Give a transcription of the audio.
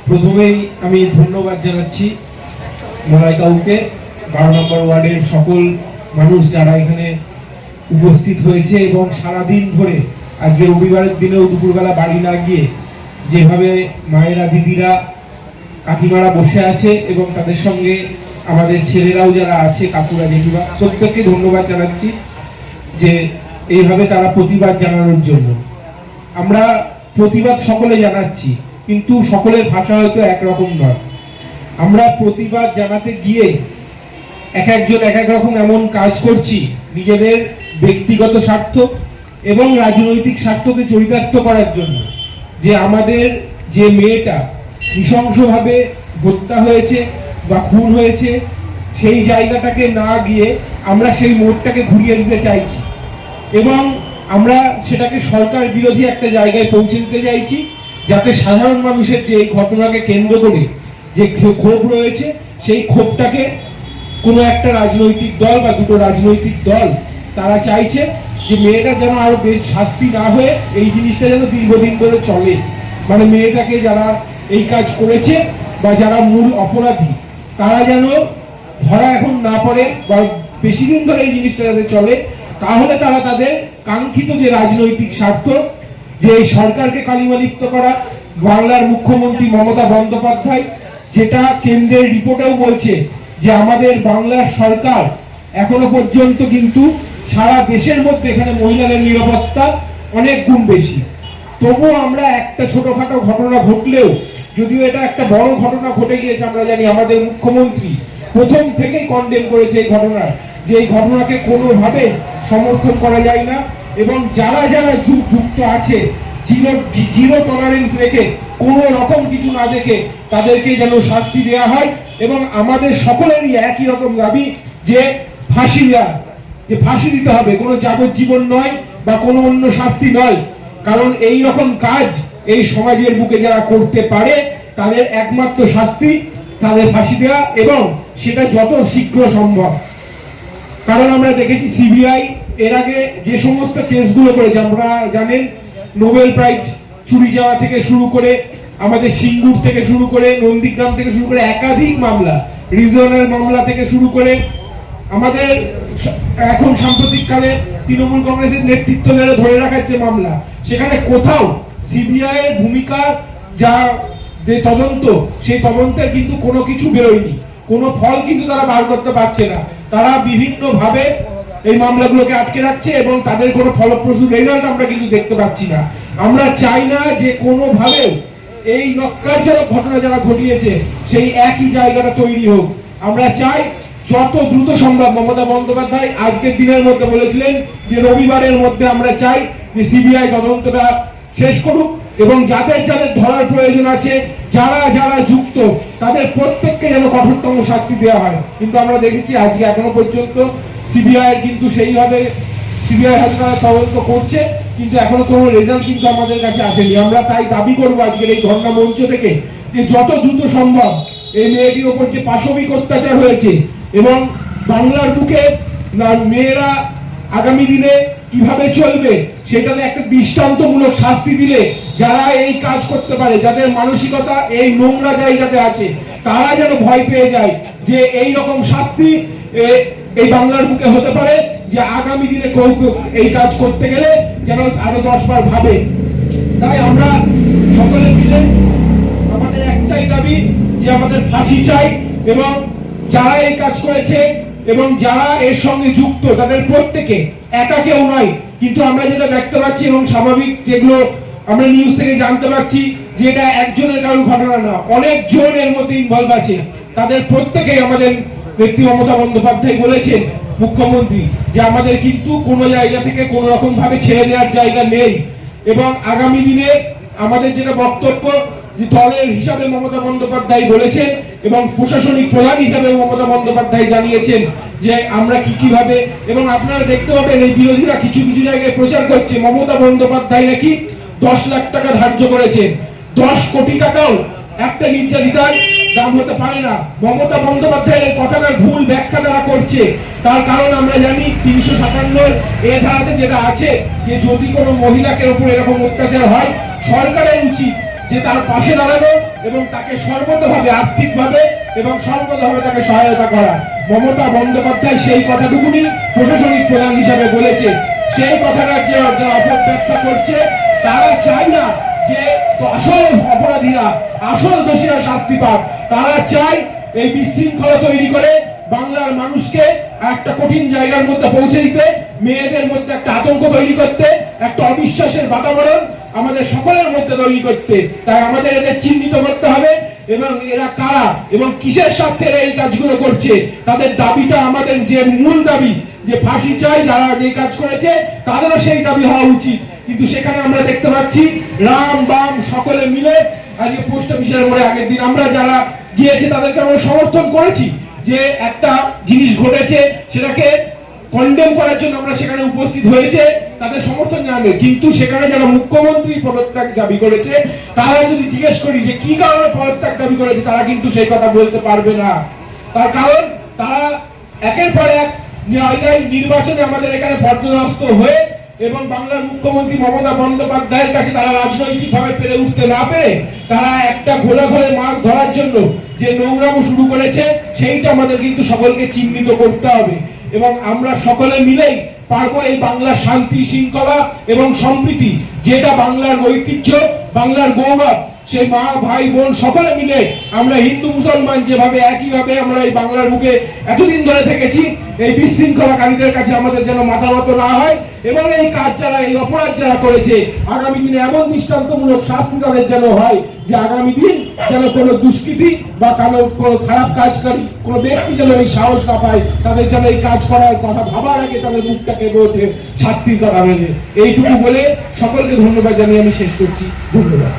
প্রথমেই আমি ধন্যবাদ জানাচ্ছি মলাইকাউকে, 12 নম্বর ওয়ার্ডের সকল মানুষ যারা এখানে উপস্থিত হয়েছে এবং সারাদিন ধরে আজকে রবিবারের দিনেও দুপুরবেলা বাড়ি না গিয়ে যেভাবে মায়েরা, দিদিরা, কাকিমারা বসে আছে এবং তাদের সঙ্গে আমাদের ছেলেরাও যারা আছে, কাকুরা, জেঠুরা, প্রত্যেককে ধন্যবাদ জানাচ্ছি যে এইভাবে তারা প্রতিবাদ জানানোর জন্য। আমরা প্রতিবাদ সকলে জানাচ্ছি, কিন্তু সকলের ভাষা হয়তো একরকম নয়। আমরা প্রতিবাদ জানাতে গিয়ে এক একজন এক এক রকম এমন কাজ করছি নিজেদের ব্যক্তিগত স্বার্থ এবং রাজনৈতিক স্বার্থকে চরিতার্থ করার জন্য। যে আমাদের যে মেয়েটা নৃশংসভাবে হত্যা হয়েছে বা খুন হয়েছে, সেই জায়গাটাকে না গিয়ে আমরা সেই মোড়টাকে ঘুরিয়ে দিতে চাইছি এবং আমরা সেটাকে সরকার বিরোধী একটা জায়গায় পৌঁছে দিতে চাইছি, যাতে সাধারণ মানুষের যে এই ঘটনাকে কেন্দ্র করে যে ক্ষোভ রয়েছে, সেই ক্ষোভটাকে কোনো একটা রাজনৈতিক দল বা দুটো রাজনৈতিক দল তারা চাইছে যে মেয়েটা যেন আরো বেশ শাস্তি না হয়ে এই জিনিসটা যেন দীর্ঘদিন ধরে চলে। মানে মেয়েটাকে যারা এই কাজ করেছে বা যারা মূল অপরাধী তারা যেন ধরা এখন না পড়ে বা বেশি দিন ধরে এই জিনিসটা যাতে চলে, তাহলে তারা তাদের কাঙ্ক্ষিত যে রাজনৈতিক স্বার্থ, যে এই সরকারকে কালিমালিপ্ত করা, বাংলার মুখ্যমন্ত্রী মমতা বন্দ্যোপাধ্যায় যেটা কেন্দ্রের রিপোর্টেও বলছে যে আমাদের বাংলার সরকার এখনো পর্যন্ত কিন্তু সারা দেশের মধ্যে এখানে মহিলাদের নিরাপত্তা অনেক গুণ বেশি। তবুও আমরা একটা ছোটখাটো ঘটনা ঘটলেও, যদিও এটা একটা বড় ঘটনা ঘটে গিয়েছে, আমরা জানি আমাদের মুখ্যমন্ত্রী প্রথম থেকেই কন্ডেম করেছে এই ঘটনার, যে এই ঘটনাকে কোনোভাবে সমর্থন করা যায় না এবং যারা যারা যুক্ত আছে জিরো টলারেন্স রেখে কোনো রকম কিছু না দেখে তাদেরকে যেন শাস্তি দেওয়া হয়। এবং আমাদের সকলেরই একই রকম দাবি যে ফাঁসি দেওয়া, যে ফাঁসি দিতে হবে, কোনো যাবজ্জীবন নয় বা কোনো অন্য শাস্তি নয়। কারণ এই রকম কাজ এই সমাজের বুকে যারা করতে পারে তাদের একমাত্র শাস্তি তাদের ফাঁসি দেওয়া এবং সেটা যত শীঘ্র সম্ভব। কারণ আমরা দেখেছি সিবিআই এর আগে যে সমস্ত কেসগুলো করেছে, আমরা জানেন নোবেল প্রাইজ চুরি যাওয়া থেকে শুরু করে, আমাদের সিঙ্গুর থেকে শুরু করে, নন্দীগ্রাম থেকে শুরু করে একাধিক মামলা, রিজনের মামলা থেকে শুরু করে, আমাদের এখন সাম্প্রতিককালে তৃণমূল কংগ্রেসের নেতৃত্ব ধরে রাখার যে মামলা, সেখানে কোথাও সিবিআই এর ভূমিকা যা তদন্ত, সেই তদন্তের কিন্তু কোনো কিছু বেরোয়নি, কোনো ফল কিন্তু তারা বার করতে পারছে না। তারা বিভিন্ন ভাবে এই মামলাগুলোকে আটকে রাখছে এবং তাদের কোনো ফলপ্রসূ রেজাল্ট আমরা কিন্তু দেখতে পাচ্ছি না। আমরা চাই না যে কোনোভাবে এই নক্কারজনক ঘটনা যারা ঘটিয়েছে সেই একই জায়গাটা তৈরি হোক। আমরা চাই যত দ্রুত সম্ভব, মমতা বন্দ্যোপাধ্যায় আজকের দিনের মধ্যে বলেছিলেন যে রবিবারের মধ্যে আমরা চাই যে সিবিআই তদন্তটা শেষ করুক এবং যাদের যাদের ধরার প্রয়োজন আছে, যারা যারা যুক্ত, তাদের প্রত্যেককে যেন কঠোরতম শাস্তি দেওয়া হয়। কিন্তু আমরা দেখেছি আজকে এখনো পর্যন্ত সিবিআই কিন্তু সেইভাবে সিবিআই হয়তো তারা তদন্ত করছে, কিন্তু এখনো কোনো রেজাল্ট কিন্তু আমাদের কাছে আসেনি। আমরা তাই দাবি করবো আজকের এই ধর্ণা মঞ্চ থেকে যে যত দ্রুত সম্ভব এই মেয়েটির ওপর যে পাশবিক অত্যাচার হয়েছে এবং বাংলার বুকে মেয়েরা আগামী দিনে কিভাবে চলবে সেটাতে একটা দৃষ্টান্তমূলক শাস্তি দিলে যারা এই কাজ করতে পারে, যাদের মানসিকতা এই নোংরা জায়গাতে আছে, তারা যেন ভয় পেয়ে যায় যে এই রকম শাস্তি এই বাংলার বুকে হতে পারে, যে আগামী দিনে কেউ এই কাজ করতে গেলে যেন আরো 10 বার ভাবে। তাই আমরা সকলে মিলে আমাদের একটাই দাবি যে আমাদের ফাঁসি চাই এবং যারা এই কাজ করেছে এবং যারা এর সঙ্গে যুক্ত তাদের প্রত্যেকে, একা কেউ নয়, কিন্তু আমরা যেটা দেখতে পাচ্ছি এবং স্বাভাবিক যেগুলো আমরা নিউজ থেকে জানতে পারছি যে এটা একজনের কারণ ঘটনা না, অনেক জন এর মধ্যে ইনভলভ আছে। তাদের প্রত্যেকেই আমাদের নেত্রী মমতা বন্দ্যোপাধ্যায় বলেছেন, মুখ্যমন্ত্রী, যে আমাদের কিন্তু কোনো জায়গা থেকে কোনো রকম ভাবে ছেড়ে দেওয়ার জায়গা নেই এবং আগামী দিনে আমাদের যেটা বক্তব্য যে দলের হিসাবে মমতা বন্দ্যোপাধ্যায় বলেছেন এবং প্রশাসনিক প্রধান হিসাবে মমতা বন্দ্যোপাধ্যায় জানিয়েছেন যে আমরা কিভাবে, এবং আপনারা দেখতে পাবেন এই বিরোধীরা কিছু কিছু জায়গায় প্রচার করছে মমতা বন্দ্যোপাধ্যায় নাকি 10 লাখ টাকা ধার্য করেছেন। 10 কোটি টাকাও একটা নির্যাতিতার দাম হতে পারে না। মমতা বন্দ্যোপাধ্যায়ের কথাটার ভুল ব্যাখ্যা তারা করছে। তার কারণ আমরা জানি 357 এ ধারাতে যেটা আছে যে যদি কোনো মহিলাকে উপর এরকম অত্যাচার হয়, সরকারের উচিত যে তার পাশে দাঁড়ানো এবং তাকে সর্বতভাবে আর্থিকভাবে এবং সর্বতভাবে তাকে সহায়তা করা। মমতা বন্দ্যোপাধ্যায় সেই কথাটুকুনি প্রশাসনিক প্রধান হিসাবে বলেছে। সেই কথাটা যে অপব্যাখ্যা করছে, তারা চায় না যে আসল অপরাধীরা, আসল দোষীরা শাস্তি পাক। তারা চায় এই বিশৃঙ্খলা তৈরি করে বাংলার মানুষকে একটা কঠিন জায়গার মধ্যে পৌঁছে দিতে, মেয়েদের মধ্যে একটা আতঙ্ক তৈরি করতে, একটা অবিশ্বাসের বাতাবরণ আমাদের সকলের মধ্যে তৈরি করতে। তাই আমাদের এদের চিহ্নিত করতে হবে এবং এরা কারা এবং কিসের স্বার্থে এই কাজগুলো করছে। তাদের দাবিটা, আমাদের যে মূল দাবি যে ফাঁসি চাই, যারা যে কাজ করেছে তাদেরও সেই দাবি হওয়া উচিত। কিন্তু সেখানে আমরা দেখতে পাচ্ছি রাম বাম সকলে মিলে আজকে পোস্ট অফিসের মোড়ে আগের দিন আমরা যারা গিয়েছে তাদেরকে আমরা সমর্থন করেছি যে একটা জিনিস ঘটেছে সেটাকে কন্ডেম করার জন্য আমরা সেখানে উপস্থিত হয়েছে, তাদের সমর্থন জানাবে। কিন্তু সেখানে যারা মুখ্যমন্ত্রী পদত্যাগ দাবি করেছে তারা যদি জিজ্ঞেস করি যে কি কারণে পদত্যাগ দাবি করেছে, তারা কিন্তু সেই কথা বলতে পারবে না। তার কারণ তারা একের পর এক নির্বাচনে আমাদের এখানে পর্যদস্ত হয়ে এবং বাংলার মুখ্যমন্ত্রী মমতা বন্দ্যোপাধ্যায়ের কাছে তারা রাজনৈতিকভাবে পেরে উঠতে না পেরে তারা একটা ঘোলা ধরে মাছ ধরার জন্য যে নোংরামো শুরু করেছে, সেইটা আমাদের কিন্তু সকলকে চিহ্নিত করতে হবে এবং আমরা সকলে মিলেই পারবো এই বাংলার শান্তি শৃঙ্খলা এবং সম্প্রীতি, যেটা বাংলার ঐতিহ্য, বাংলার গৌরব, সেই মা ভাই বোন সকলে মিলে আমরা হিন্দু মুসলমান যেভাবে একইভাবে আমরা এই বাংলার বুকে এতদিন ধরে থেকেছি, এই বিশৃঙ্খলাকারীদের কাছে আমাদের যেন মাথা নত না হয় এবং এই কাজ যারা, এই অপরাধ যারা করেছে, আগামী দিনে এমন দৃষ্টান্তমূলক শাস্তি তাদের যেন হয় যে আগামী দিন যেন কোনো দুষ্কৃতি বা কোনো খারাপ কাজকারী কোনো ব্যক্তি যেন এই সাহস না পায়, তাদের যেন এই কাজ করার কথা ভাবার আগে তাদের মুখটাকে বোধে শাস্তি করা হয়েছে। এইটুকু বলে সকলকে ধন্যবাদ জানিয়ে আমি শেষ করছি। ধন্যবাদ।